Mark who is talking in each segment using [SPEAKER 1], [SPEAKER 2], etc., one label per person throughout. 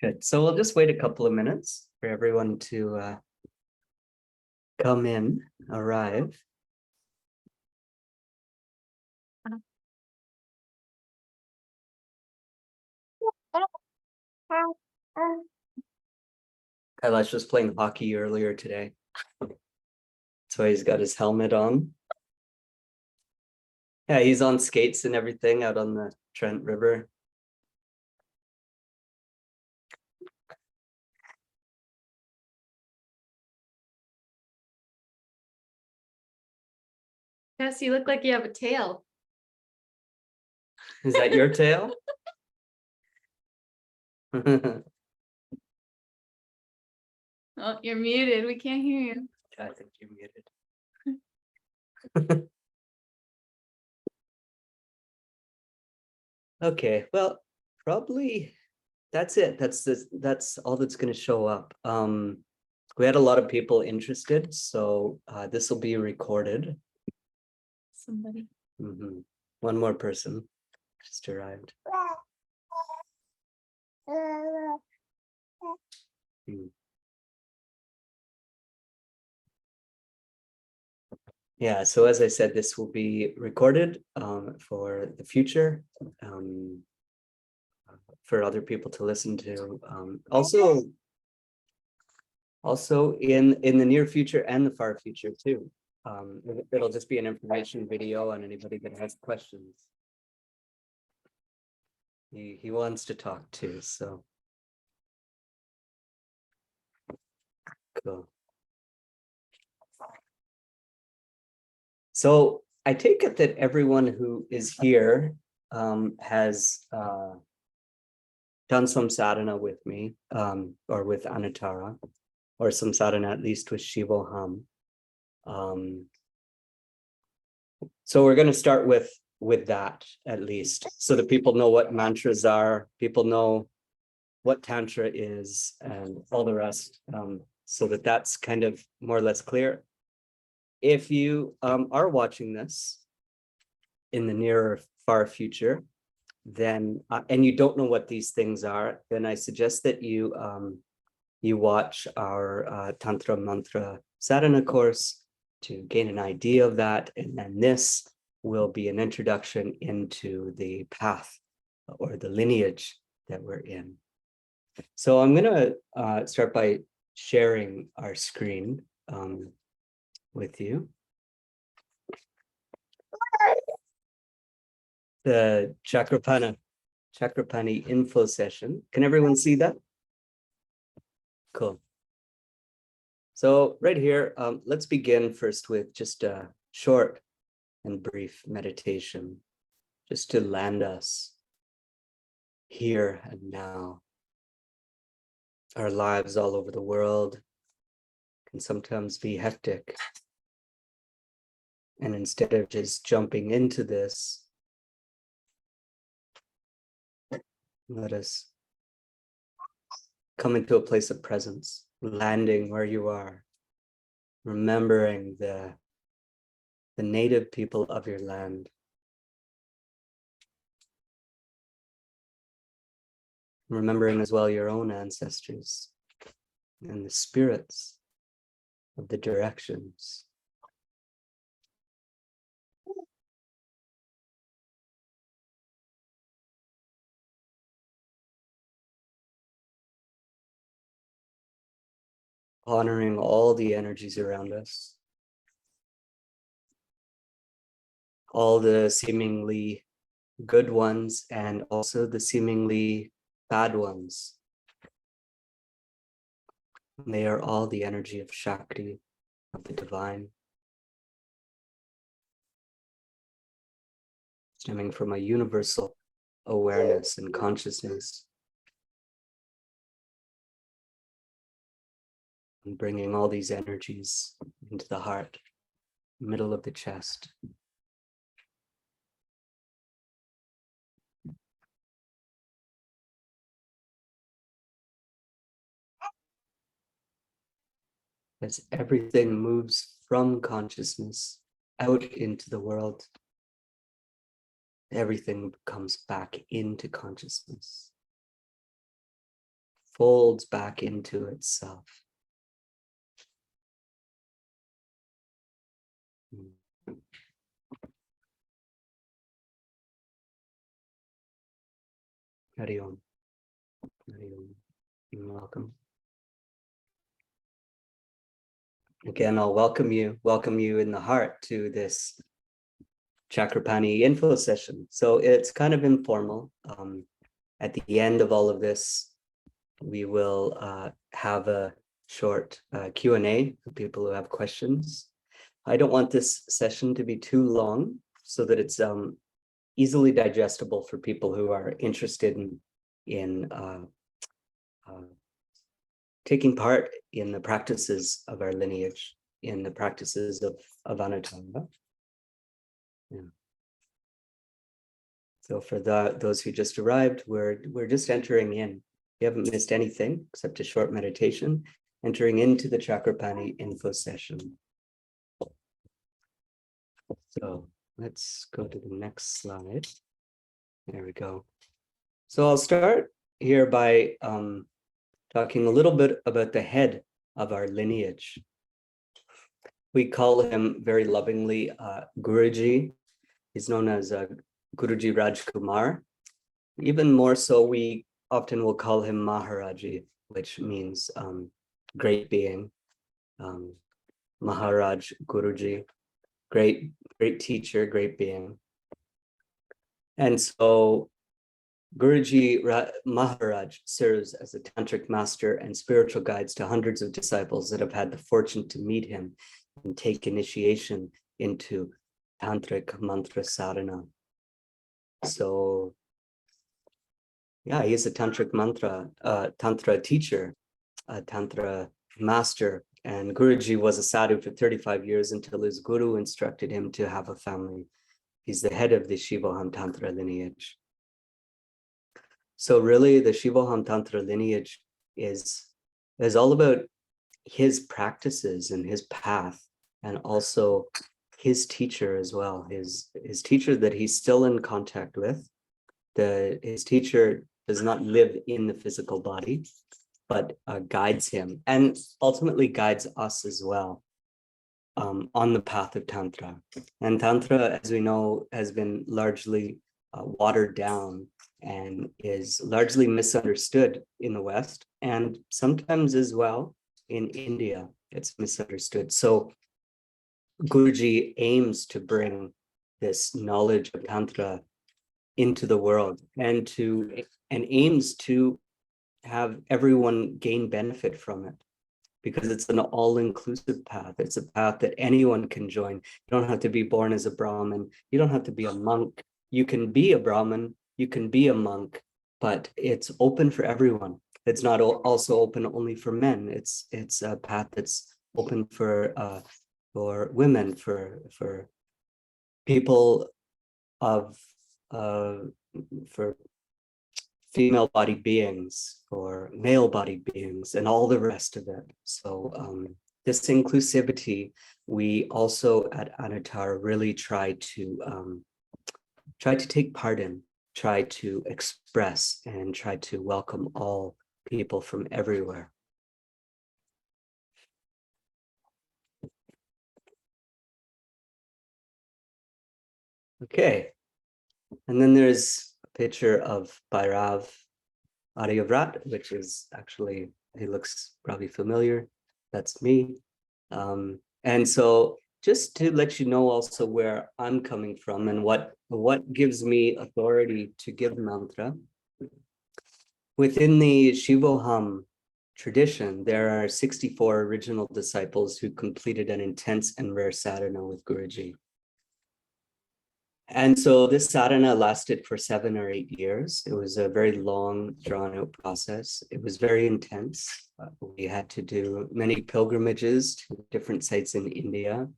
[SPEAKER 1] Good. So we'll just wait a couple of minutes for everyone to come in, arrive. Kailash was playing hockey earlier today. So he's got his helmet on. Yeah, he's on skates and everything out on the Trent River.
[SPEAKER 2] Yes, you look like you have a tail.
[SPEAKER 1] Is that your tail?
[SPEAKER 2] Oh, you're muted. We can't hear you.
[SPEAKER 1] I think you're muted. Okay, well, probably that's it. That's all that's going to show up. We had a lot of people interested, so this will be recorded.
[SPEAKER 2] Somebody.
[SPEAKER 1] One more person just arrived. Yeah, so as I said, this will be recorded for the future, for other people to listen to. Also in the near future and the far future too. It'll just be an information video on anybody that has questions. He wants to talk too, so. Cool. So I take it that everyone who is here has done some sadhana with me, or with Anuttara, or some sadhana at least with Shivoham. So we're going to start with that at least, so that people know what mantras are, people know what Tantra is, and all the rest, so that that's kind of more or less clear. If you are watching this in the near or far future, then and you don't know what these things are, then I suggest that you watch our Tantra Mantra Sadhana course to gain an idea of that, and then this will be an introduction into the path or the lineage that we're in. So I'm going to start by sharing our screen with you. The Chakrapani info session. Can everyone see that? Cool. So right here, let's begin first with just a short and brief meditation, just to land us here and now. Our lives all over the world can sometimes be hectic. And instead of just jumping into this, let us come into a place of presence, landing where you are, remembering the native people of your land. Remembering as well your own ancestors and the spirits of the directions. Honoring all the energies around us, all the seemingly good ones and also the seemingly bad ones. They are all the energy of Shakti, of the divine, stemming from a universal awareness and consciousness, and bringing all these energies into the heart, middle of the chest. As everything moves from consciousness out into the world, everything comes back into consciousness. folds back into itself. Hari Om. Hari Om. You're welcome. Again, I'll welcome you in the heart to this Chakrapani info session. So it's kind of informal. At the end of all of this, we will have a short Q&A for people who have questions. I don't want this session to be too long so that it's easily digestible for people who are interested in taking part in the practices of our lineage, in the practices of Anatara. Yeah. So for those who just arrived, we're just entering in. You haven't missed anything except a short meditation, entering into the Chakrapani info session. So let's go to the next slide. There we go. So I'll start here by talking a little bit about the head of our lineage. We call him very lovingly Guruji. He's known as Guruji Rajkumar. Even more so, we often will call him Maharaji, which means great being. Maharaj Guruji, great teacher, great being. And so Guruji Maharaj serves as a tantric master and spiritual guides to hundreds of disciples that have had the fortune to meet him and take initiation into tantric mantra sadhana. So yeah, he is a tantric tantra teacher, a tantra master, and Guruji was a sadhu for 35 years until his guru instructed him to have a family. He's the head of the Shivoham Tantra lineage. So really, the Shivoham Tantra lineage is all about his practices and his path, and also his teacher as well, his teacher that he's still in contact with. His teacher does not live in the physical body, but guides him and ultimately guides us as well on the path of Tantra. And Tantra, as we know, has been largely watered down and is largely misunderstood in the West, and sometimes as well in India, it's misunderstood. So Guruji aims to bring this knowledge of Tantra into the world and aims to have everyone gain benefit from it, because it's an all-inclusive path. It's a path that anyone can join. You don't have to be born as a Brahmin. You don't have to be a monk. You can be a Brahmin, you can be a monk, but it's open for everyone. It's not also open only for men. It's a path that's open for women, for people for female body beings, or male body beings, and all the rest of it. So this inclusivity, we also at Anatara really try to take part in, try to express, and try to welcome all people from everywhere. Okay, and then there's a picture of Bhairav which is actually, he looks probably familiar. That's me. And so just to let you know also where I'm coming from and what gives me authority to give mantra. Within the Shivoham tradition, there are 64 original disciples who completed an intense and rare sadhana with Guruji. And so this sadhana lasted for 7 or 8 years. It was a very long, drawn-out process. It was very intense. We had to do many pilgrimages to different sites in India.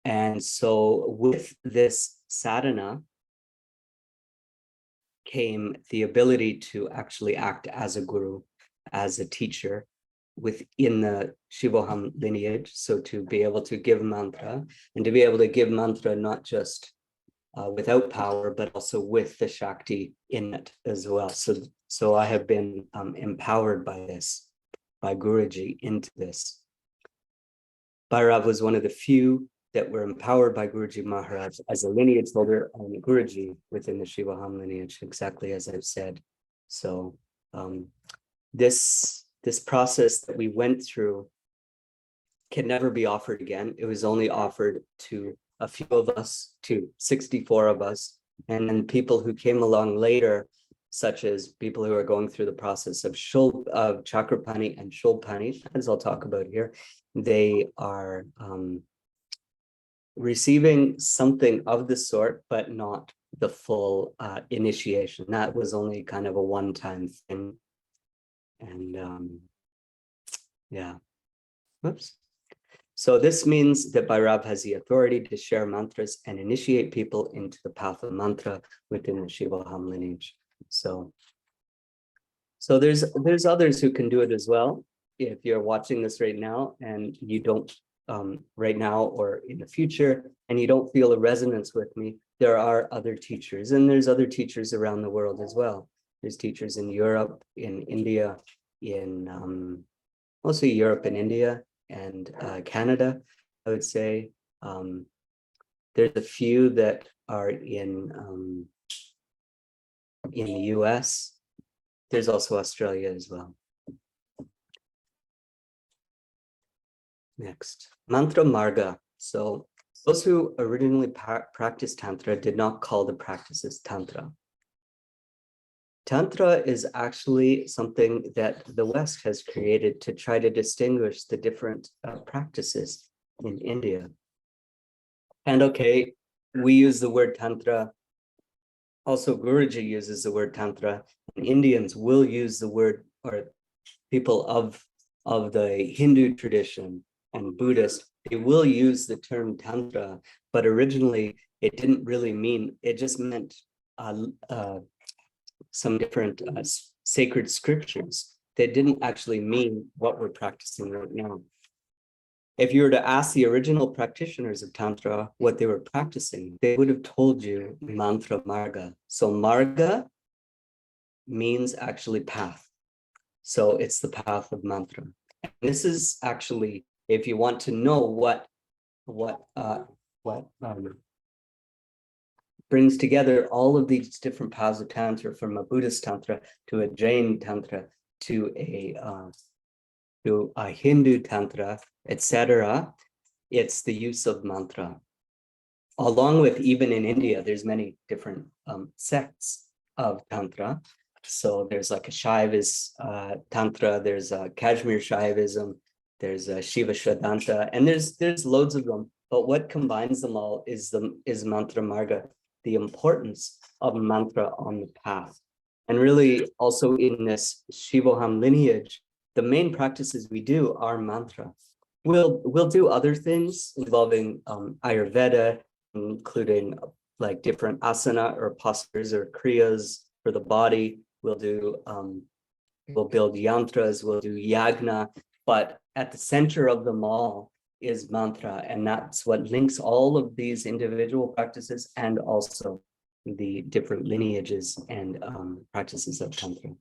[SPEAKER 1] And so with this sadhana came the ability to actually act as a guru, as a teacher within the Shivoham lineage. So to be able to give mantra, and to be able to give mantra not just without power, but also with the Shakti in it as well. So I have been empowered by this, by Guruji into this. Bhairav was one of the few that were empowered by Guruji Maharaj as a lineage holder and Guruji within the Shivoham lineage, exactly as I've said. So this process that we went through can never be offered again. It was only offered to a few of us, to 64 of us, and then people who came along later, such as people who are going through the process of Chakrapani and Shulpani, as I'll talk about here. They are receiving something of the sort, but not the full initiation. That was only kind of a one-time thing. And yeah, whoops. So this means that Bhairav has the authority to share mantras and initiate people into the path of mantra within the Shivoham lineage. So there's others who can do it as well. If you're watching this right now and you don't right now or in the future, and you don't feel a resonance with me, there are other teachers, and there's other teachers around the world as well. There's teachers in Europe, in India, in mostly Europe and India, and Canada, I would say. There's a few that are in the US. There's also Australia as well. Next, Mantra Marga. So those who originally practiced Tantra did not call the practices Tantra. Tantra is actually something that the West has created to try to distinguish the different practices in India. And okay, we use the word Tantra. Also, Guruji uses the word Tantra. And Indians will use the word, or people of the Hindu tradition and Buddhist, they will use the term Tantra, but originally it didn't really mean, it just meant some different sacred scriptures that didn't actually mean what we're practicing right now. If you were to ask the original practitioners of Tantra what they were practicing, they would have told you mantra marga. So marga means actually path. So it's the path of mantra. And this is actually, if you want to know what brings together all of these different paths of Tantra, from a Buddhist Tantra to a Jain Tantra to a Hindu Tantra, etc., it's the use of mantra. Along with, even in India, there's many different sects of Tantra. So there's like a Shaivist Tantra, there's a Kashmir Shaivism, there's a Shiva Shraddhanta, and there's loads of them. But what combines them all is mantra marga, the importance of mantra on the path. And really also in this Shivoham lineage, the main practices we do are mantra. We'll do other things involving Ayurveda, including like different asana or postures or kriyas for the body. We'll do we'll build yantras, we'll do yagna, but at the center of them all is mantra, and that's what links all of these individual practices and also the different lineages and practices of Tantra.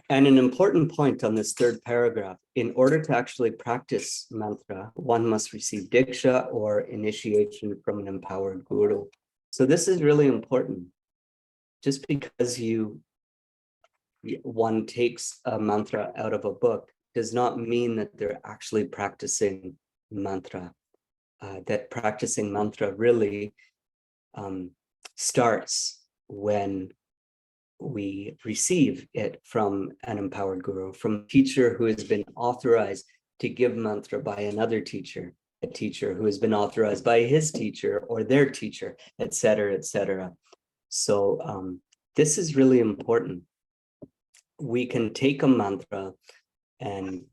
[SPEAKER 1] And an important point on this third paragraph, in order to actually practice mantra, one must receive diksha or initiation from an empowered guru. So this is really important. Just because one takes a mantra out of a book does not mean that they're actually practicing mantra. That practicing mantra really starts when we receive it from an empowered guru, from a teacher who has been authorized to give mantra by another teacher, a teacher who has been authorized by his teacher or their teacher, etc., etc. So this is really important. We can take a mantra and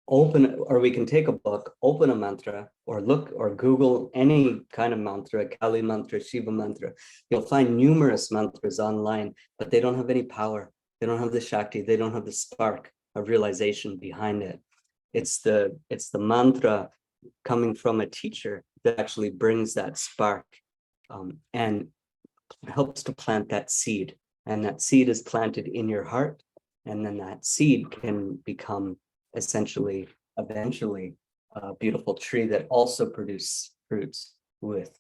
[SPEAKER 1] open, or we can take a book, open a mantra, or look or Google any kind of mantra, Kali mantra, Shiva mantra. You'll find numerous mantras online, but they don't have any power. They don't have the Shakti. They don't have the spark of realization behind it. It's the mantra coming from a teacher that actually brings that spark and helps to plant that seed. And that seed is planted in your heart. And then that seed can become essentially, eventually, a beautiful tree that also produces fruits with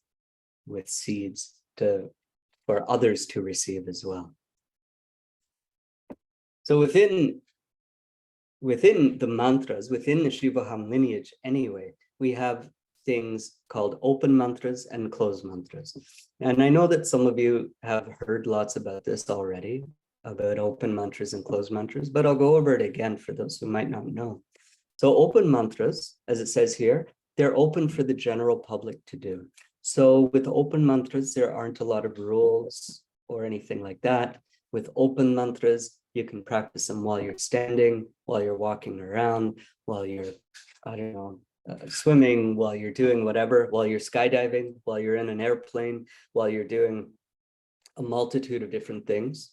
[SPEAKER 1] seeds for others to receive as well. So within the mantras, within the Shivoham lineage anyway, we have things called open mantras and closed mantras. And I know that some of you have heard lots about this already, about open mantras and closed mantras, but I'll go over it again for those who might not know. So open mantras, as it says here, they're open for the general public to do. So with open mantras, there aren't a lot of rules or anything like that. With open mantras, you can practice them while you're standing, while you're walking around, while you're, I don't know, swimming, while you're doing whatever, while you're skydiving, while you're in an airplane, while you're doing a multitude of different things.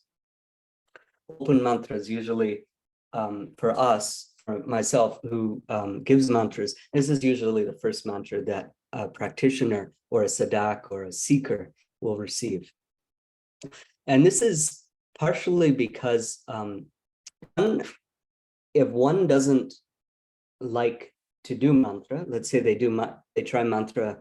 [SPEAKER 1] Open mantras usually, for us, for myself who gives mantras, this is usually the first mantra that a practitioner or a sadhak or a seeker will receive. And this is partially because if one doesn't like to do mantra, let's say they try mantra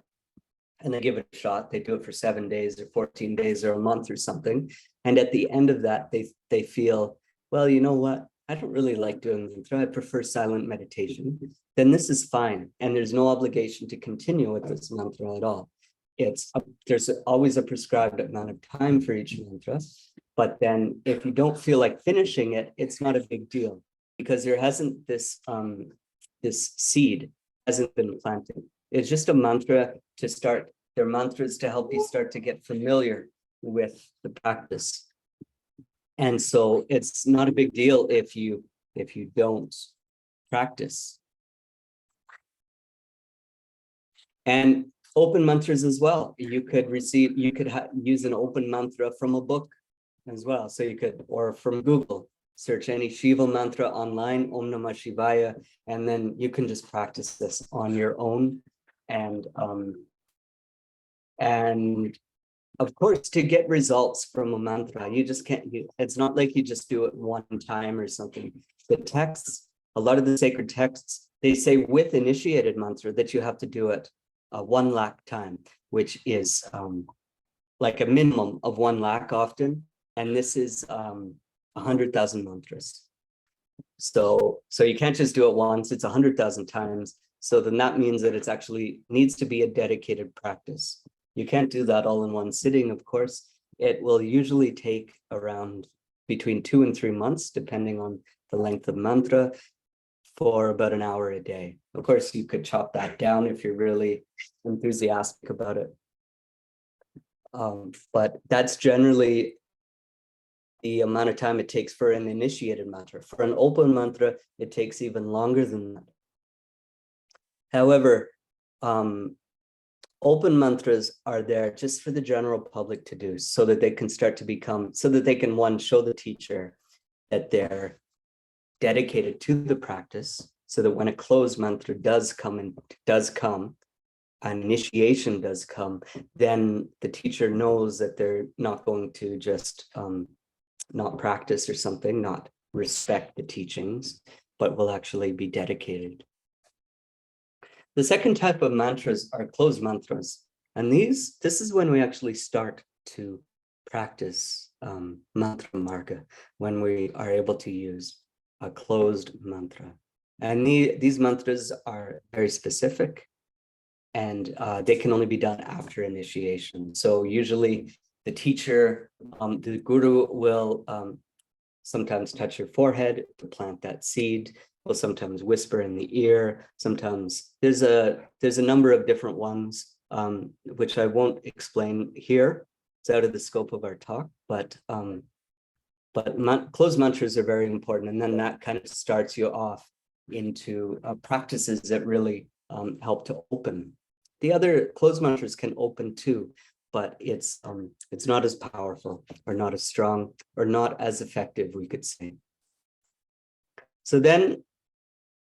[SPEAKER 1] and they give it a shot, they do it for 7 days or 14 days or a month or something. And at the end of that, they feel, well, you know what? I don't really like doing mantra. I prefer silent meditation. Then this is fine. And there's no obligation to continue with this mantra at all. There's always a prescribed amount of time for each mantra. But then if you don't feel like finishing it, it's not a big deal because there hasn't this seed hasn't been planted. It's just a mantra to start. They're mantras to help you start to get familiar with the practice. And so it's not a big deal if you don't practice. And open mantras as well. You could use an open mantra from a book as well. So you could, or from Google, search any Shiva mantra online, Om Namah Shivaya, and then you can just practice this on your own. And of course, to get results from a mantra, you just can't, it's not like you just do it one time or something. The texts, a lot of the sacred texts, they say with initiated mantra that you have to do it 1 lakh time, which is like a minimum of 1 lakh often. And this is 100,000 mantras. So you can't just do it once, it's 100,000 times. So then that means that it's actually needs to be a dedicated practice. You can't do that all in one sitting, of course. It will usually take around between 2 and 3 months, depending on the length of mantra, for about an hour a day. Of course, you could chop that down if you're really enthusiastic about it. But that's generally the amount of time it takes for an initiated mantra. For an open mantra, it takes even longer than that. However, open mantras are there just for the general public to do so that they can start to become, so that they can, one, show the teacher that they're dedicated to the practice, so that when a closed mantra does come, an initiation does come, then the teacher knows that they're not going to just not practice or something, not respect the teachings, but will actually be dedicated. The second type of mantras are closed mantras. And this is when we actually start to practice mantra marga, when we are able to use a closed mantra. And these mantras are very specific, and they can only be done after initiation. So usually the teacher, the guru will sometimes touch your forehead to plant that seed, will sometimes whisper in the ear. Sometimes there's a number of different ones, which I won't explain here. It's out of the scope of our talk, but closed mantras are very important. And then that kind of starts you off into practices that really help to open. The other closed mantras can open too, but it's not as powerful or not as strong or not as effective, we could say. So then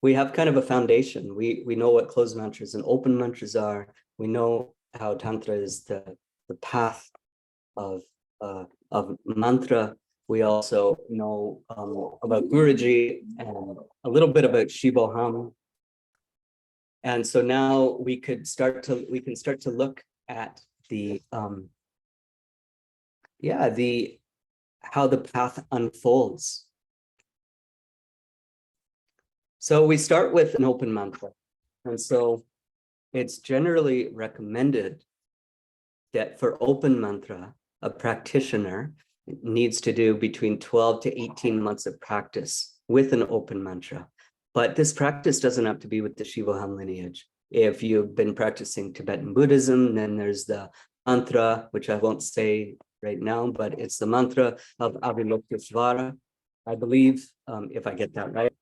[SPEAKER 1] we have kind of a foundation. We know what closed mantras and open mantras are. We know how Tantra is the path of mantra. We also know about Guruji and a little bit about Shivoham. And so now we can start to look at the how the path unfolds. So we start with an open mantra. And so it's generally recommended that for open mantra, a practitioner needs to do between 12 to 18 months of practice with an open mantra. But this practice doesn't have to be with the Shivoham lineage. If you've been practicing Tibetan Buddhism, then there's the mantra, which I won't say right now, but it's the mantra of Avalokitesvara, I believe, if I get that right.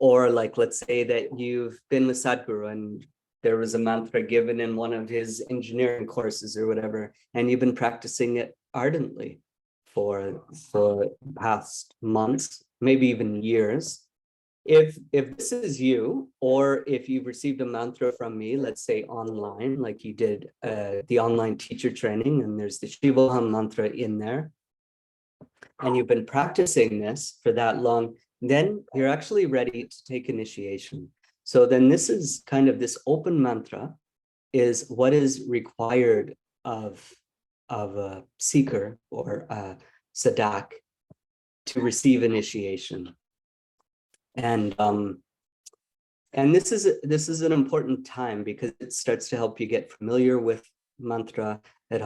[SPEAKER 1] Or like, let's say that you've been with Sadhguru and there was a mantra given in one of his engineering courses or whatever, and you've been practicing it ardently for past months, maybe even years. If this is you, or if you've received a mantra from me, let's say online, like you did the online teacher training, and there's the Shivoham mantra in there, and you've been practicing this for that long, then you're actually ready to take initiation. So then this is kind of this open mantra is what is required of a seeker or a sadak to receive initiation. And this is an important time because it starts to help you get familiar with mantra. It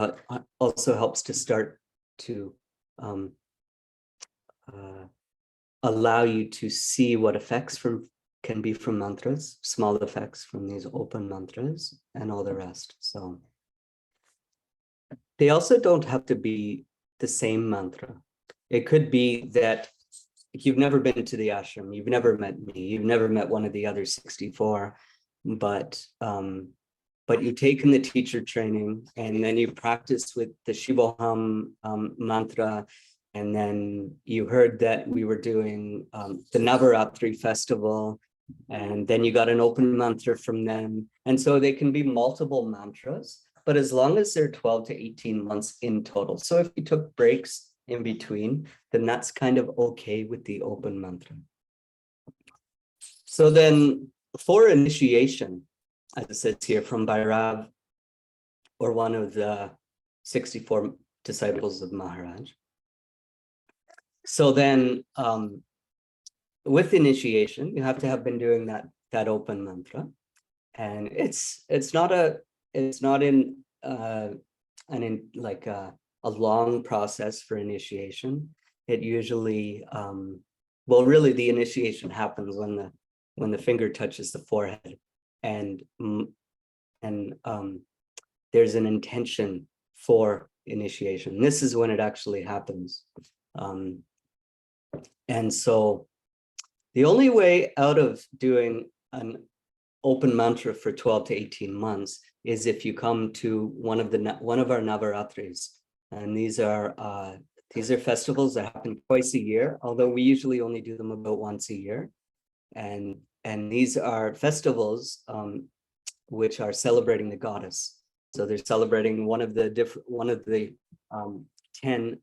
[SPEAKER 1] also helps to start to allow you to see what effects can be from mantras, small effects from these open mantras, and all the rest. So they also don't have to be the same mantra. It could be that you've never been to the ashram, you've never met me, you've never met one of the other 64, but you've taken the teacher training and then you practice with the Shivoham mantra, and then you heard that we were doing the Navaratri festival, and then you got an open mantra from them. And so they can be multiple mantras, but as long as they're 12 to 18 months in total. So if you took breaks in between, then that's kind of okay with the open mantra. So then for initiation, as it says here from Bhairav, or one of the 64 disciples of Maharaj. So then with initiation, you have to have been doing that open mantra. And it's not in like a long process for initiation. It usually, well, really the initiation happens when the finger touches the forehead, and there's an intention for initiation. This is when it actually happens. And so the only way out of doing an open mantra for 12 to 18 months is if you come to one of our Navaratris. And these are festivals that happen twice a year, although we usually only do them about once a year. And these are festivals which are celebrating the goddess. So they're celebrating one of the 10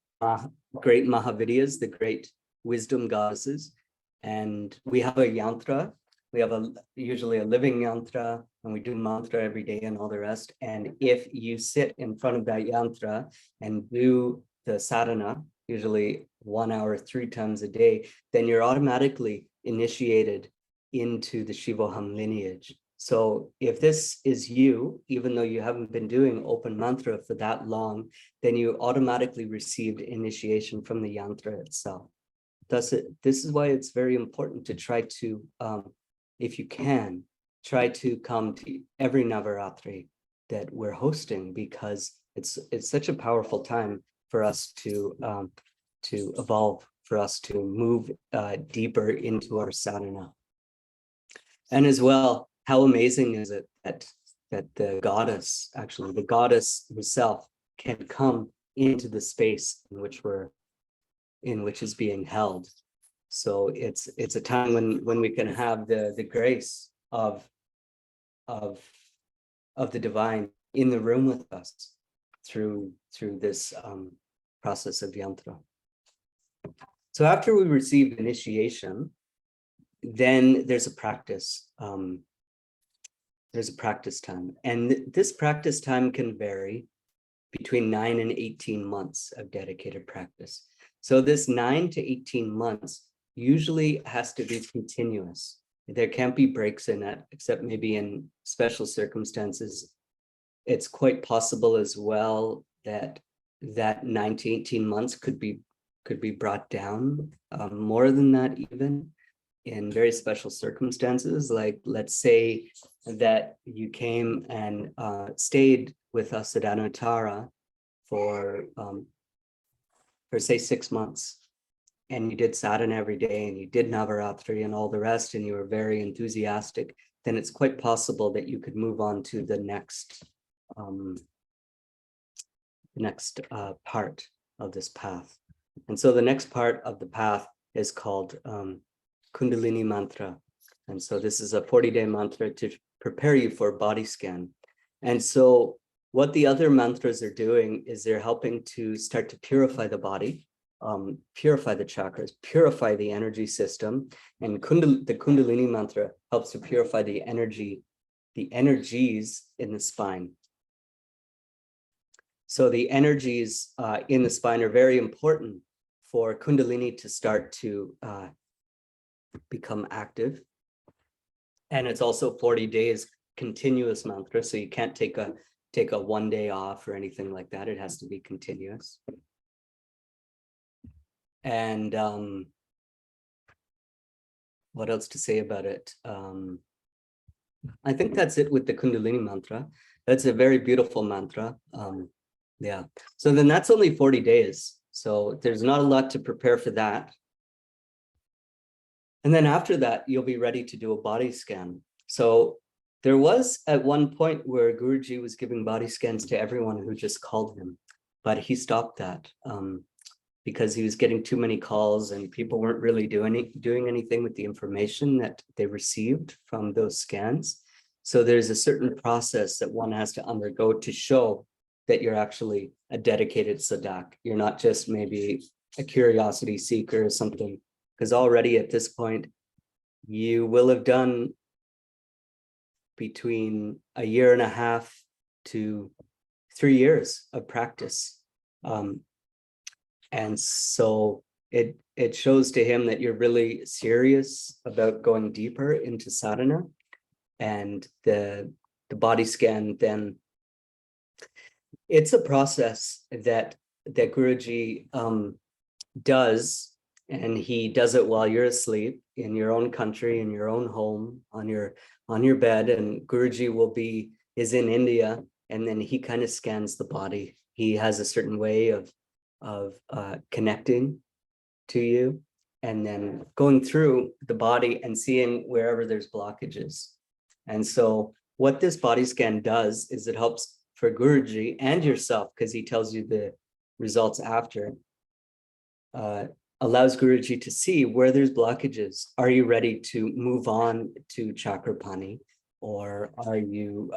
[SPEAKER 1] great Mahavidyas, the great wisdom goddesses. And we have a yantra. We have usually a living yantra, and we do mantra every day and all the rest. And if you sit in front of that yantra and do the sadhana, usually 1 hour, 3 times a day, then you're automatically initiated into the Shivoham lineage. So if this is you, even though you haven't been doing open mantra for that long, then you automatically received initiation from the yantra itself. This is why it's very important to try to, if you can, try to come to every Navaratri that we're hosting, because it's such a powerful time for us to evolve, for us to move deeper into our sadhana. And as well, how amazing is it that the goddess, actually the goddess herself, can come into the space in which is being held. So it's a time when we can have the grace of the divine in the room with us through this process of yantra. So after we receive initiation, then there's a practice. There's a practice time, and this practice time can vary between 9 and 18 months of dedicated practice. So this 9 to 18 months usually has to be continuous. There can't be breaks in it, except maybe in special circumstances. It's quite possible as well that 9 to 18 months could be brought down, more than that even, in very special circumstances. Like, let's say that you came and stayed with us at Anuttara for say 6 months, and you did sadhana every day, and you did Navaratri and all the rest, and you were very enthusiastic, then it's quite possible that you could move on to the next part of this path. And so the next part of the path is called Kundalini mantra. And so this is a 40-day mantra to prepare you for a body scan. And so what the other mantras are doing is they're helping to start to purify the body, purify the chakras, purify the energy system. And the Kundalini mantra helps to purify the energies in the spine. So the energies in the spine are very important for Kundalini to start to become active. And it's also 40 days continuous mantra, so you can't take a 1 day off or anything like that. It has to be continuous. And what else to say about it? I think that's it with the Kundalini mantra. That's a very beautiful mantra. Yeah. So then that's only 40 days. So there's not a lot to prepare for that. And then after that, you'll be ready to do a body scan. So there was at one point where Guruji was giving body scans to everyone who just called him, but he stopped that because he was getting too many calls and people weren't really doing anything with the information that they received from those scans. So there's a certain process that one has to undergo to show that you're actually a dedicated sadhak. You're not just maybe a curiosity seeker or something, because already at this point, you will have done between 1.5 years to 3 years of practice. And so it shows to him that you're really serious about going deeper into sadhana. And the body scan, then it's a process that Guruji does, and he does it while you're asleep in your own country, in your own home, on your bed. And Guruji is in India, and then he kind of scans the body. He has a certain way of connecting to you, and then going through the body and seeing wherever there's blockages. And so what this body scan does is it helps for Guruji and yourself, because he tells you the results after, allows Guruji to see where there's blockages. Are you ready to move on to Chakrapani, or are you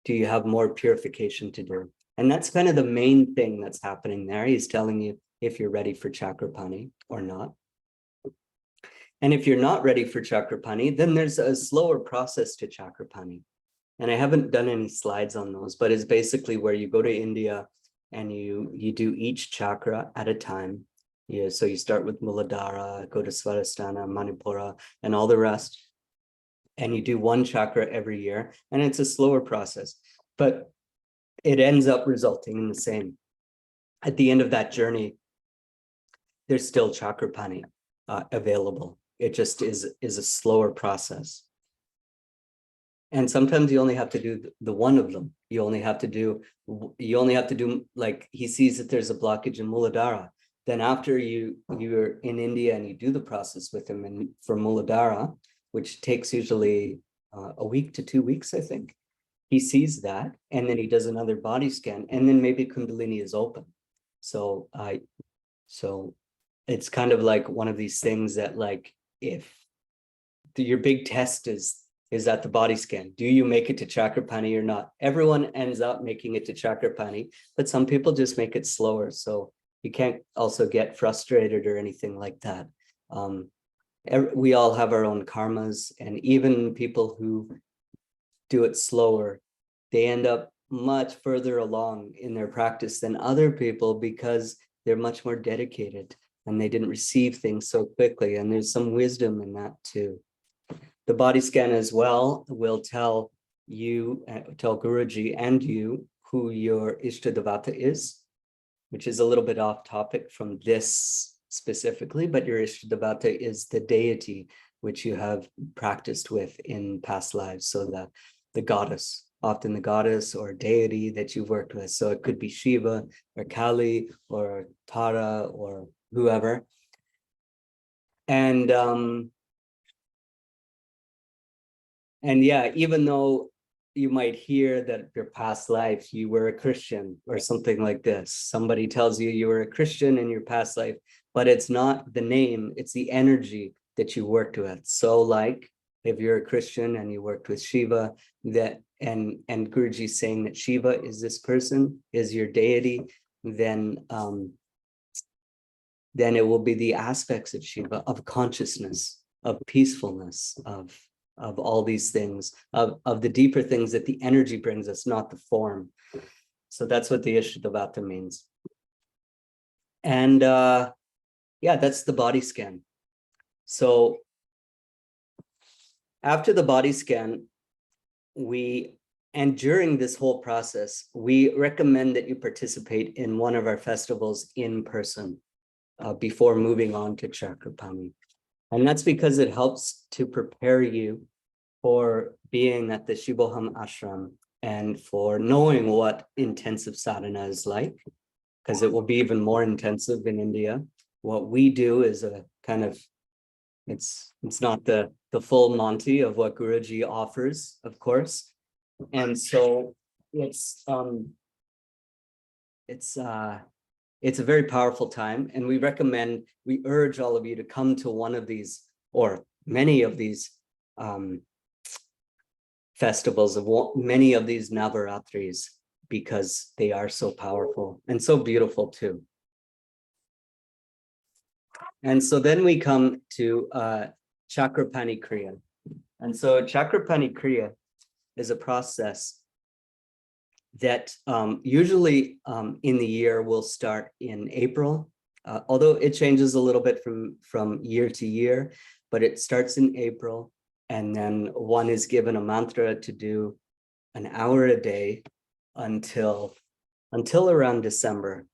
[SPEAKER 1] do you have more purification to do? And that's kind of the main thing that's happening there. He's telling you if you're ready for Chakrapani or not. And if you're not ready for Chakrapani, then there's a slower process to Chakrapani. And I haven't done any slides on those, but it's basically where you go to India and you do each chakra at a time. Yeah, so you start with Muladhara, go to Svadhisthana, Manipura, and all the rest. And you do one chakra every year, and it's a slower process, but it ends up resulting in the same. At the end of that journey, there's still Chakrapani available. It just is a slower process. And sometimes you only have to do the one of them. You only have to do, like, he sees that there's a blockage in Muladhara. Then after you're in India and you do the process with him, and for Muladhara, which takes usually a week to 2 weeks, I think, he sees that, and then he does another body scan, and then maybe Kundalini is open. So it's kind of like one of these things that, like, if your big test is at the body scan, do you make it to Chakrapani or not? Everyone ends up making it to Chakrapani, but some people just make it slower. So you can't also get frustrated or anything like that. We all have our own karmas, and even people who do it slower, they end up much further along in their practice than other people because they're much more dedicated and they didn't receive things so quickly. And there's some wisdom in that too. The body scan as well will tell you, tell Guruji and you who your Ishtadevata is, which is a little bit off topic from this specifically, but your Ishtadevata is the deity which you have practiced with in past lives. So the goddess, often the goddess or deity that you've worked with. So it could be Shiva or Kali or Tara or whoever. And yeah, even though you might hear that your past life, you were a Christian or something like this, somebody tells you you were a Christian in your past life, but it's not the name, it's the energy that you worked with. So like, if you're a Christian and you worked with Shiva, that and Guruji saying that Shiva is this person, is your deity, then it will be the aspects of Shiva, of consciousness, of peacefulness, of all these things, of the deeper things that the energy brings us, not the form. So that's what the Ishtadevata means. And yeah, that's the body scan. So after the body scan, and during this whole process, we recommend that you participate in one of our festivals in person before moving on to Chakrapani. And that's because it helps to prepare you for being at the Shivoham ashram and for knowing what intensive sadhana is like, because it will be even more intensive in India. What we do is a kind of, it's not the full Monty of what Guruji offers, of course. And so it's a very powerful time, and we urge all of you to come to one of these or many of these festivals of many of these Navaratris, because they are so powerful and so beautiful too. And so then we come to Chakrapani Kriya. And so Chakrapani Kriya is a process that usually in the year will start in April, although it changes a little bit from year to year, but it starts in April, and then one is given a mantra to do an hour a day until around December.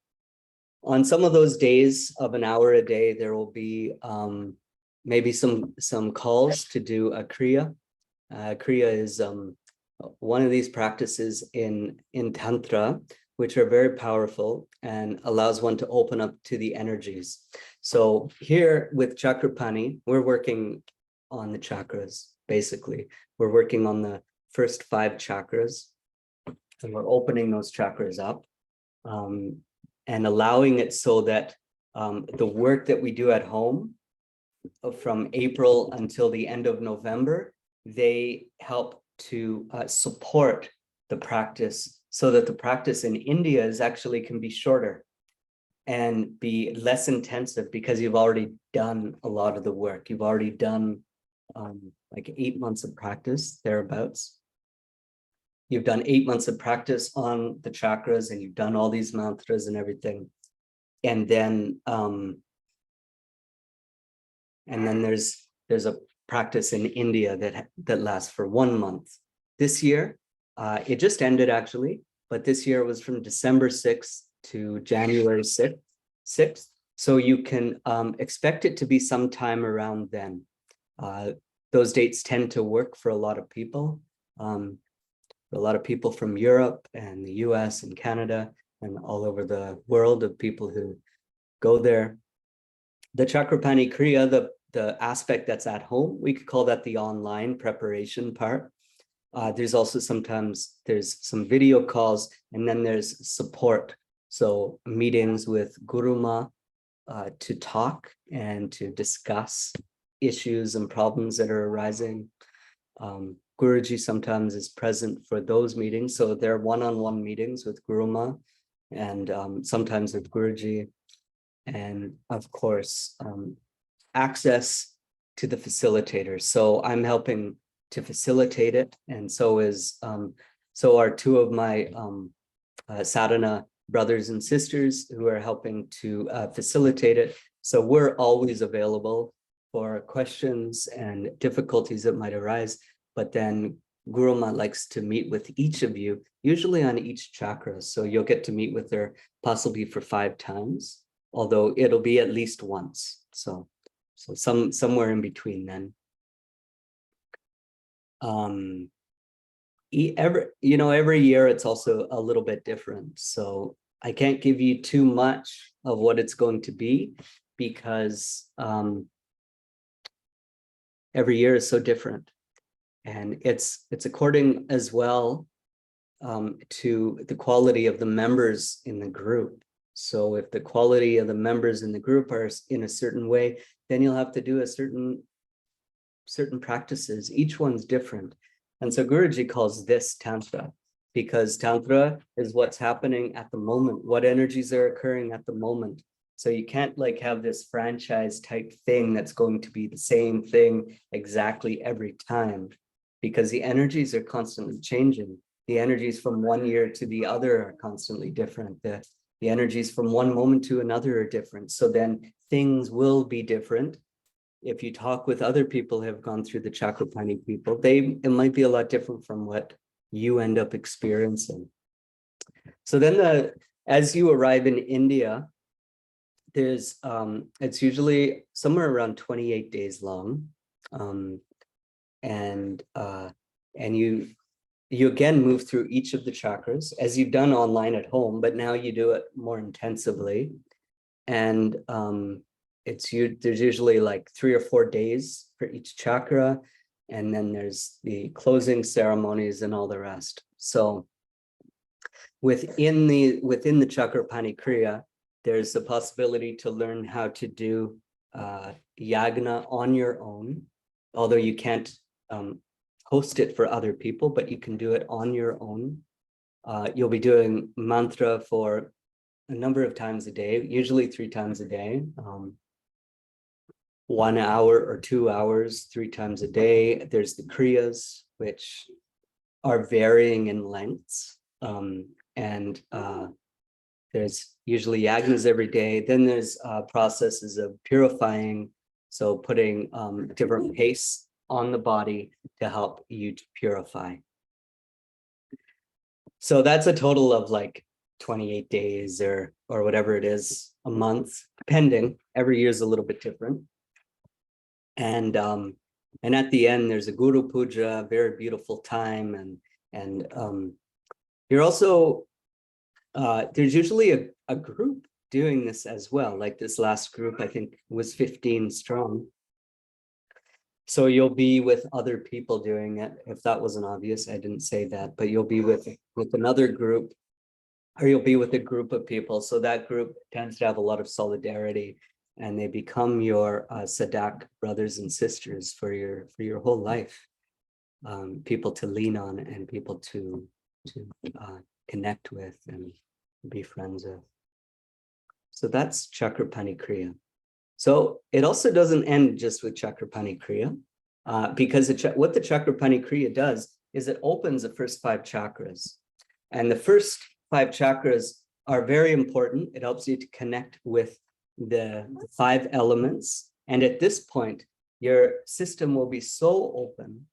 [SPEAKER 1] On some of those days of an hour a day, there will be maybe some calls to do a Kriya. Kriya is one of these practices in Tantra, which are very powerful and allows one to open up to the energies. So here with Chakrapani, we're working on the chakras, basically. We're working on the first 5 chakras, and we're opening those chakras up and allowing it so that the work that we do at home from April until the end of November, they help to support the practice so that the practice in India can be shorter and be less intensive, because you've already done a lot of the work. You've already done like 8 months of practice, thereabouts. You've done 8 months of practice on the chakras, and you've done all these mantras and everything. And then there's a practice in India that lasts for 1 month. This year, it just ended actually, but this year was from December 6th to January 6th. So you can expect it to be sometime around then. Those dates tend to work for a lot of people. A lot of people from Europe and the US and Canada and all over the world of people who go there. The Chakrapani Kriya, the aspect that's at home, we could call that the online preparation part. There's also sometimes there's some video calls, and then there's support. So meetings with Guruma to talk and to discuss issues and problems that are arising. Guruji sometimes is present for those meetings. So they're one-on-one meetings with Guruma and sometimes with Guruji. And of course, access to the facilitators. So I'm helping to facilitate it. And so are two of my sadhana brothers and sisters who are helping to facilitate it. So we're always available for questions and difficulties that might arise. But then Guruma likes to meet with each of you, usually on each chakra. So you'll get to meet with her possibly for 5 times, although it'll be at least once. So somewhere in between then. Every year it's also a little bit different. So I can't give you too much of what it's going to be because every year is so different. And it's according as well to the quality of the members in the group. So if the quality of the members in the group are in a certain way, then you'll have to do a certain practices. Each one's different. And so Guruji calls this Tantra because Tantra is what's happening at the moment, what energies are occurring at the moment. So you can't like have this franchise type thing that's going to be the same thing exactly every time because the energies are constantly changing. The energies from one year to the other are constantly different. The energies from one moment to another are different. So then things will be different. If you talk with other people who have gone through the Chakrapani people, it might be a lot different from what you end up experiencing. So then as you arrive in India, there's it's usually somewhere around 28 days long. And you again move through each of the chakras as you've done online at home, but now you do it more intensively. And there's usually like 3 or 4 days for each chakra. And then there's the closing ceremonies and all the rest. So within the Chakrapani Kriya, there's the possibility to learn how to do yagna on your own, although you can't host it for other people, but you can do it on your own. You'll be doing mantra for a number of times a day, usually 3 times a day, 1 hour or 2 hours, 3 times a day. There's the kriyas, which are varying in lengths. There's usually yagnas every day. Then there's processes of purifying. So putting different pastes on the body to help you to purify. So that's a total of like 28 days or whatever it is, a month, depending. Every year is a little bit different. And at the end, there's a Guru Puja, very beautiful time. And you're also, there's usually a group doing this as well. Like this last group, I think was 15 strong. So you'll be with other people doing it. If that wasn't obvious, I didn't say that, but you'll be with another group, or you'll be with a group of people. So that group tends to have a lot of solidarity, and they become your Sadak brothers and sisters for your whole life. People to lean on and people to connect with and be friends with. So that's Chakrapani Kriya. So it also doesn't end just with Chakrapani Kriya, because what the Chakrapani Kriya does is it opens the first 5 chakras. And the first 5 chakras are very important. It helps you to connect with the 5 elements. And at this point, your system will be so open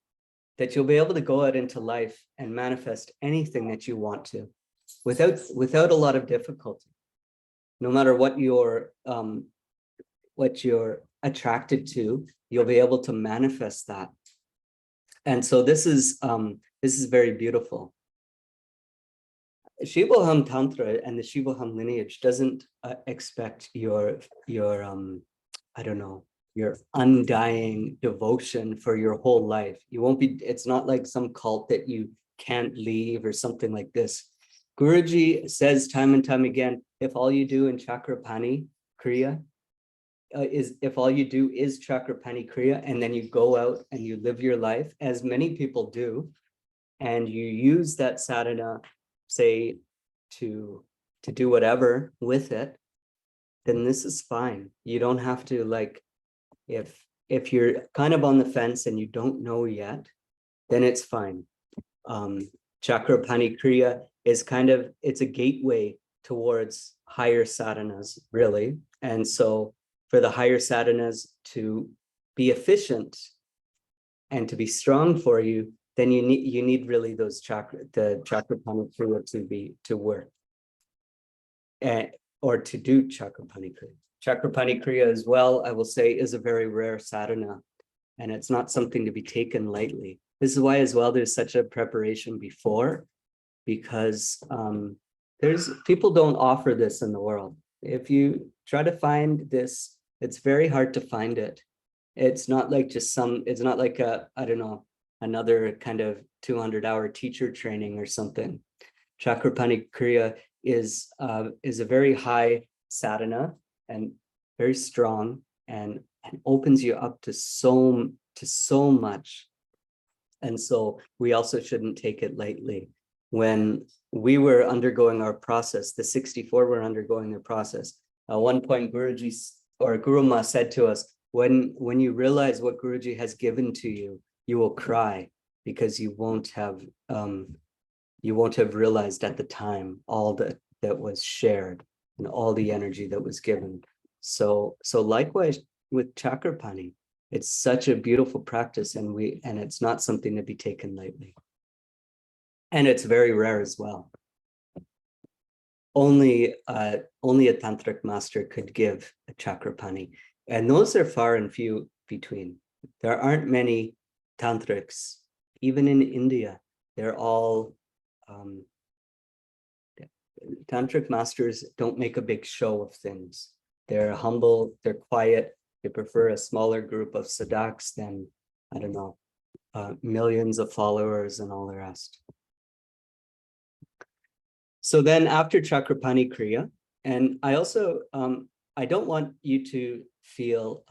[SPEAKER 1] that you'll be able to go out into life and manifest anything that you want to without a lot of difficulty. No matter what you're attracted to, you'll be able to manifest that. And so this is very beautiful. Shivoham Tantra and the Shivoham lineage doesn't expect your undying devotion for your whole life. It's not like some cult that you can't leave or something like this. Guruji says time and time again, if all you do in Chakrapani Kriya is if all you do is Chakrapani Kriya and then you go out and you live your life, as many people do, and you use that sadhana, say, to do whatever with it, then this is fine. You don't have to, like, if you're kind of on the fence and you don't know yet, then it's fine. Chakrapani Kriya is kind of, it's a gateway towards higher sadhanas, really. And so for the higher sadhanas to be efficient and to be strong for you, then you need really those the Chakrapani Kriya to work. Or to do Chakrapani Kriya. Chakrapani Kriya as well, I will say, is a very rare sadhana, and it's not something to be taken lightly. This is why as well there's such a preparation before, because there's people don't offer this in the world. If you try to find this, it's very hard to find it. It's not like just it's not like I don't know, another kind of 200-hour teacher training or something. Chakrapani Kriya is a very high sadhana and very strong, and opens you up to so much. And so we also shouldn't take it lightly. When we were undergoing our process, the 64 were undergoing their process. At one point, Guruji or Guru Ma said to us, when you realize what Guruji has given to you, you will cry, because you won't have realized at the time all that was shared and all the energy that was given. So likewise with Chakrapani, it's such a beautiful practice, and it's not something to be taken lightly. And it's very rare as well. Only a tantric master could give a Chakrapani, and those are far and few between. There aren't many tantrics, even in India. They're all tantric masters don't make a big show of things. They're humble, they're quiet, they prefer a smaller group of sadhaks than, I don't know, millions of followers and all the rest. So then after Chakrapani Kriya, and I also, I don't want you to feel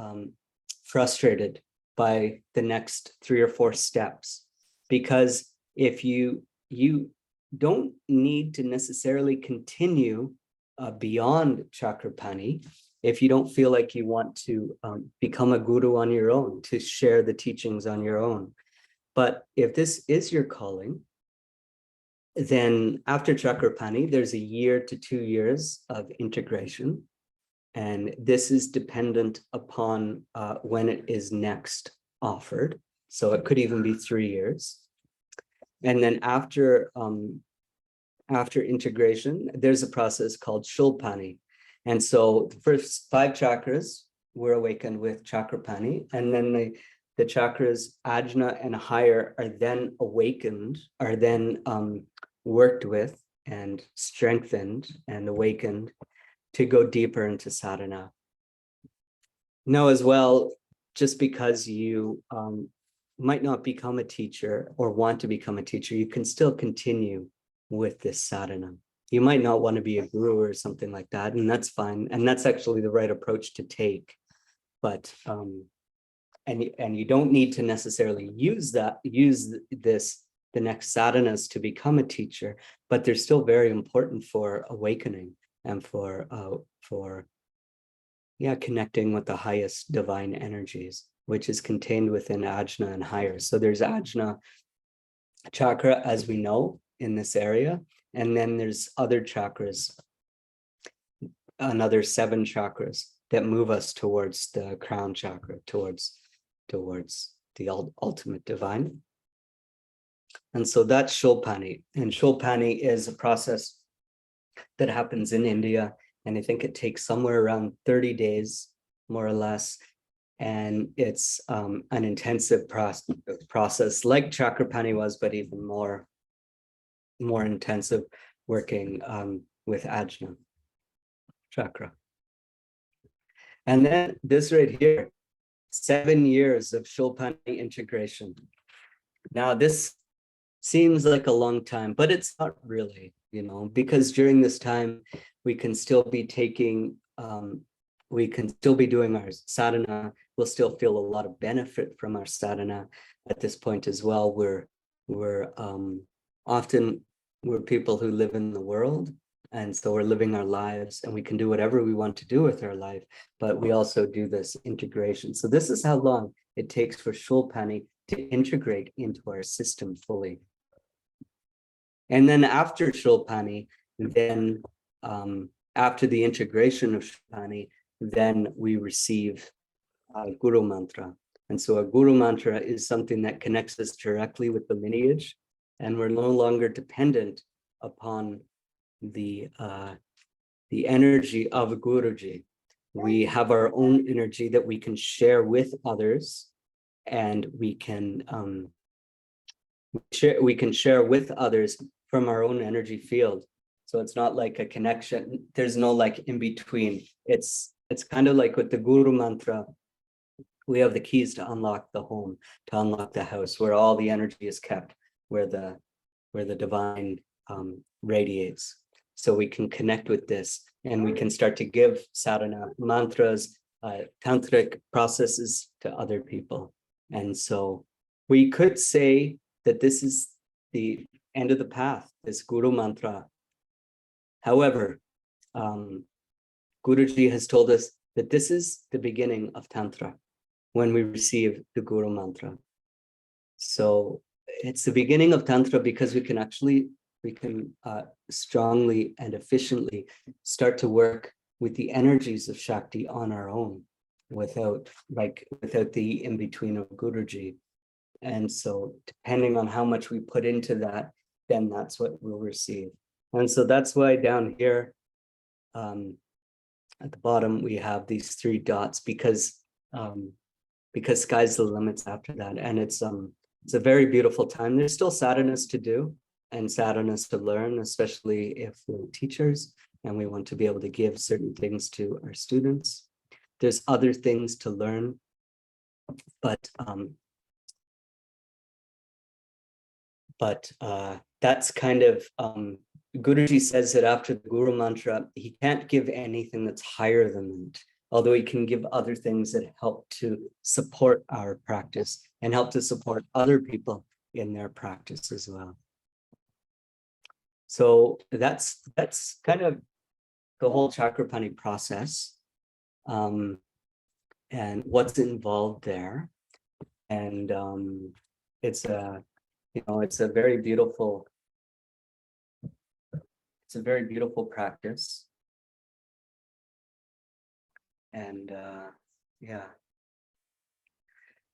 [SPEAKER 1] frustrated by the next 3 or 4 steps, because if you don't need to necessarily continue beyond Chakrapani if you don't feel like you want to become a guru on your own, to share the teachings on your own. But if this is your calling, then after Chakrapani, there's a year to 2 years of integration. And this is dependent upon when it is next offered. So it could even be 3 years. And then after integration, there's a process called Shulpani. And so the first 5 chakras were awakened with Chakrapani, and then the chakras Ajna and higher are then awakened, are then worked with and strengthened and awakened to go deeper into sadhana. Now as well, just because you might not become a teacher or want to become a teacher, you can still continue with this sadhana. You might not want to be a guru or something like that, and that's fine. And that's actually the right approach to take. But and you don't need to necessarily use the next sadhanas to become a teacher, but they're still very important for awakening and for connecting with the highest divine energies, which is contained within Ajna and higher. So there's Ajna chakra, as we know, in this area. And then there's other chakras, another 7 chakras that move us towards the crown chakra, towards the ultimate divine. And so that's Shulpani. And Shulpani is a process that happens in India. And I think it takes somewhere around 30 days, more or less. And it's an intensive process like Chakrapani was, but even more intensive, working with Ajna chakra. And then this right here, 7 years of Shulpani integration. Now this seems like a long time, but it's not really, because during this time we can still be taking we can still be doing our sadhana. We'll still feel a lot of benefit from our sadhana at this point as well. We're often we're people who live in the world, and so we're living our lives, and we can do whatever we want to do with our life, but we also do this integration. So this is how long it takes for Shulpani to integrate into our system fully. And then after Shulpani, then after the integration of Shulpani, then we receive Guru Mantra. And so a Guru Mantra is something that connects us directly with the lineage, and we're no longer dependent upon the energy of a Guruji. We have our own energy that we can share with others, and we can share with others from our own energy field. So it's not like a connection. There's no like in between. It's kind of like with the Guru Mantra, we have the keys to unlock the home, to unlock the house, where all the energy is kept, where the divine radiates. So we can connect with this, and we can start to give sadhana mantras, tantric processes to other people. And so we could say that this is the end of the path, this Guru Mantra. However, Guruji has told us that this is the beginning of Tantra when we receive the Guru Mantra. So it's the beginning of Tantra because we can strongly and efficiently start to work with the energies of Shakti on our own without the in-between of Guruji. And so depending on how much we put into that, then that's what we'll receive. And so that's why down here at the bottom, we have these 3 dots because sky's the limits after that. And it's a very beautiful time. There's still sadhanas to do and sadhanas to learn, especially if we're teachers and we want to be able to give certain things to our students. There's other things to learn, but that's kind of, Guruji says that after the Guru Mantra, he can't give anything that's higher than it, although he can give other things that help to support our practice and help to support other people in their practice as well. So that's kind of the whole Chakrapani process, and what's involved there. And it's a very beautiful practice. And yeah,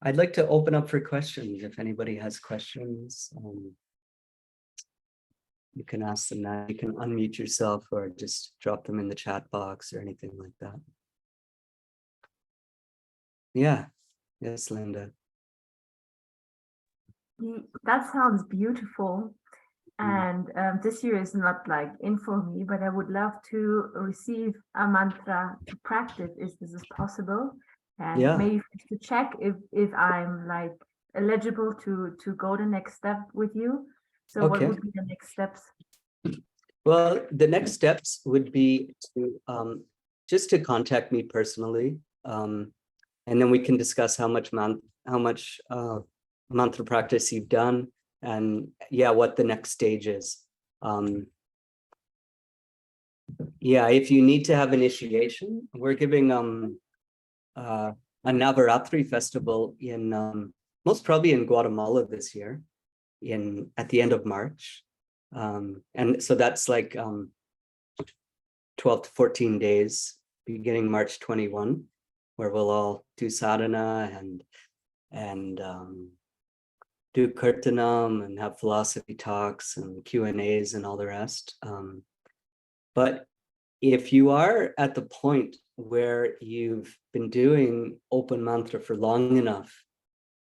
[SPEAKER 1] I'd like to open up for questions. If anybody has questions, you can ask them now. You can unmute yourself or just drop them in the chat box or anything like that. Yeah, yes, Linda.
[SPEAKER 3] That sounds beautiful. And this year is not like in for me, but I would love to receive a mantra to practice. Is this possible? And
[SPEAKER 1] Yeah.
[SPEAKER 3] maybe to check if I'm like eligible to go the next step with you. So
[SPEAKER 1] Okay.
[SPEAKER 3] what would be the next steps?
[SPEAKER 1] Well, the next steps would be to just to contact me personally, and then we can discuss how much mantra practice you've done, and yeah, what the next stage is. Yeah, if you need to have initiation, we're giving a Navaratri festival in most probably in Guatemala this year, at the end of March. And so that's like 12 to 14 days, beginning March 21, where we'll all do sadhana and do kirtanam and have philosophy talks and Q&As and all the rest. But if you are at the point where you've been doing open mantra for long enough,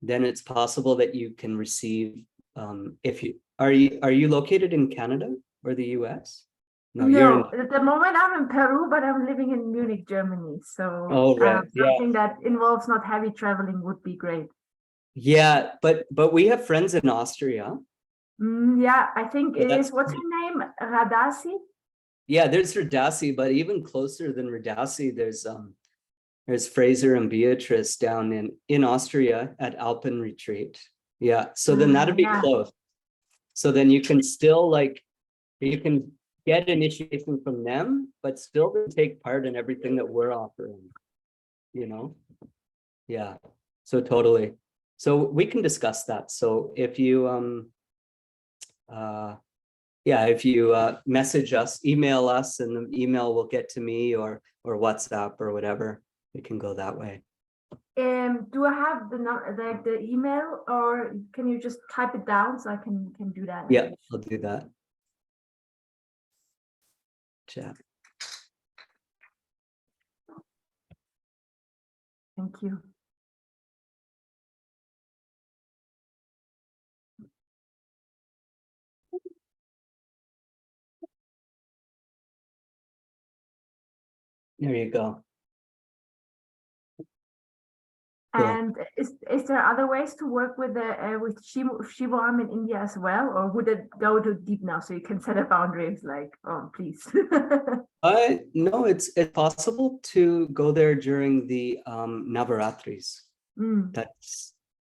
[SPEAKER 1] then it's possible that you can receive, are you located in Canada or the US?
[SPEAKER 3] No, at the moment I'm in Peru, but I'm living in Munich, Germany. So something that involves not heavy traveling would be great.
[SPEAKER 1] Yeah, but we have friends in Austria.
[SPEAKER 3] Yeah, I think it is. What's her name? Radasi?
[SPEAKER 1] Yeah, there's Radasi, but even closer than Radasi, there's There's Fraser and Beatrice down in Austria at Alpen Retreat. Yeah, so then that'd be
[SPEAKER 3] Yeah.
[SPEAKER 1] close. So then you can still like, you can get initiation from them, but still take part in everything that we're offering, you know? Yeah, so totally. So we can discuss that. So if you, yeah, if you message us, email us, and the email will get to me or WhatsApp or whatever, we can go that way.
[SPEAKER 3] Do I have the email, or can you just type it down so I can do that?
[SPEAKER 1] Yeah, I'll do that. Chat.
[SPEAKER 3] Thank you.
[SPEAKER 1] There you go. Cool.
[SPEAKER 3] And is there other ways to work with the with Shivoham in India as well, or would it go too deep now? So you can set a boundaries, like, oh, please.
[SPEAKER 1] No, it's possible to go there during the Navaratris.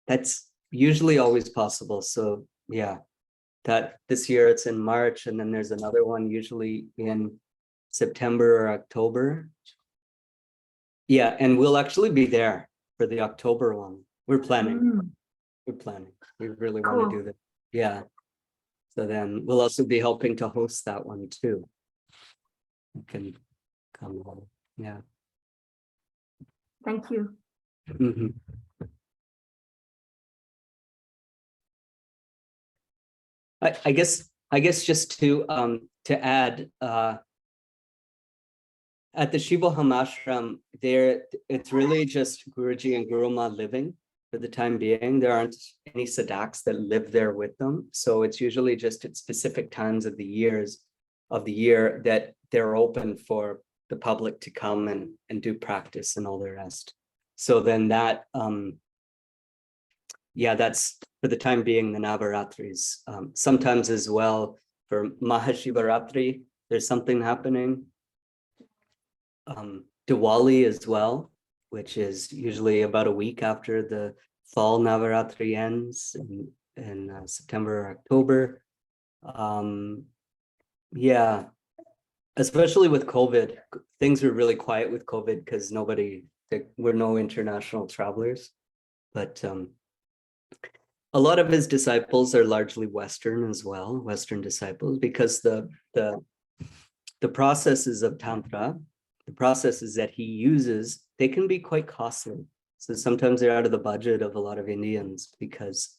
[SPEAKER 1] That's usually always possible. So yeah, that this year it's in March, and then there's another one usually in September or October. Yeah, and we'll actually be there for the October one. We're planning. We're planning. We really want to do that. Yeah. So then we'll also be helping to host that one too. You can come along. Yeah.
[SPEAKER 3] Thank you.
[SPEAKER 1] Mhm. I guess just to add, at the Shivoham ashram, there it's really just Guruji and Guruma living for the time being. There aren't any sadhaks that live there with them, so it's usually just at specific times of the year that they're open for the public to come and do practice and all the rest. So then that yeah, that's for the time being the Navaratris. Sometimes as well for Mahashivaratri, there's something happening. Diwali as well, which is usually about a week after the fall Navaratri ends in September or October. Yeah, especially with COVID, things were really quiet with COVID because we're no international travelers, but a lot of his disciples are largely Western as well, Western disciples, because the processes of Tantra, the processes that he uses, they can be quite costly. So sometimes they're out of the budget of a lot of Indians because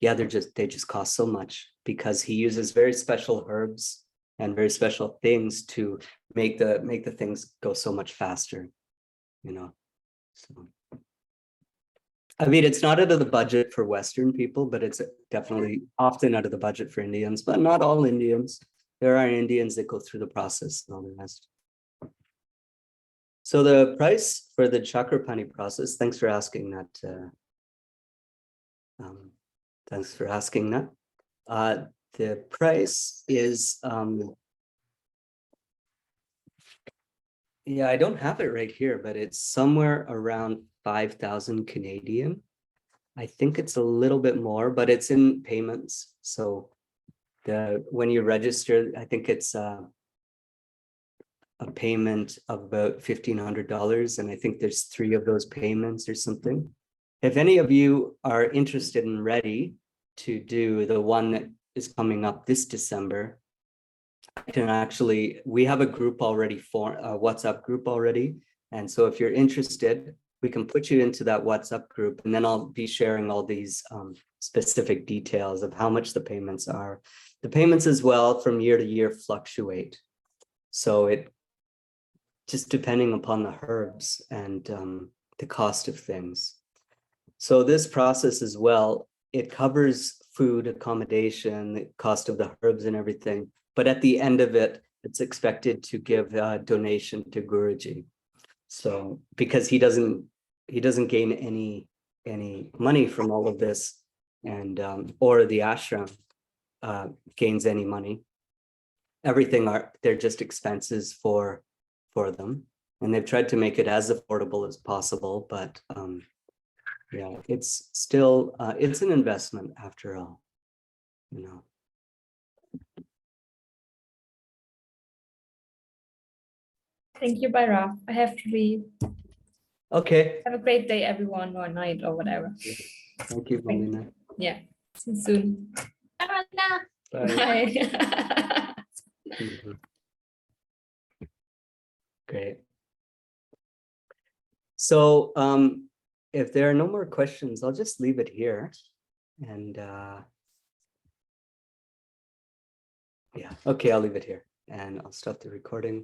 [SPEAKER 1] yeah, they just cost so much because he uses very special herbs and very special things to make the things go so much faster, you know. So I mean, it's not out of the budget for Western people, but it's definitely often out of the budget for Indians, but not all Indians. There are Indians that go through the process and all the rest. So the price for the Chakrapani process, thanks for asking that. Thanks for asking that. The price is, yeah, I don't have it right here, but it's somewhere around 5,000 Canadian. I think it's a little bit more, but it's in payments. So when you register, I think it's a payment of about $1,500, and I think there's 3 of those payments or something. If any of you are interested and ready to do the one that is coming up this December, we have a group already a WhatsApp group already. And so if you're interested, we can put you into that WhatsApp group, and then I'll be sharing all these specific details of how much the payments are. The payments as well from year to year fluctuate. So it just depending upon the herbs and the cost of things. So this process as well, it covers food, accommodation, the cost of the herbs and everything. But at the end of it, it's expected to give a donation to Guruji. So because he doesn't gain any money from all of this, and or the ashram gains any money. Everything they're just expenses for them. And they've tried to make it as affordable as possible, but yeah, it's still, it's an investment after all, you know.
[SPEAKER 4] Thank you, Bhairav. I have to leave.
[SPEAKER 1] Okay,
[SPEAKER 4] Have a great day, everyone, or night, or whatever.
[SPEAKER 1] thank you, Melina.
[SPEAKER 4] Yeah. See you soon.
[SPEAKER 2] Bye.
[SPEAKER 1] Bye.
[SPEAKER 4] Bye.
[SPEAKER 1] Mhm. Great. So if there are no more questions, I'll just leave it here. And yeah, okay, I'll leave it here and I'll stop the recording.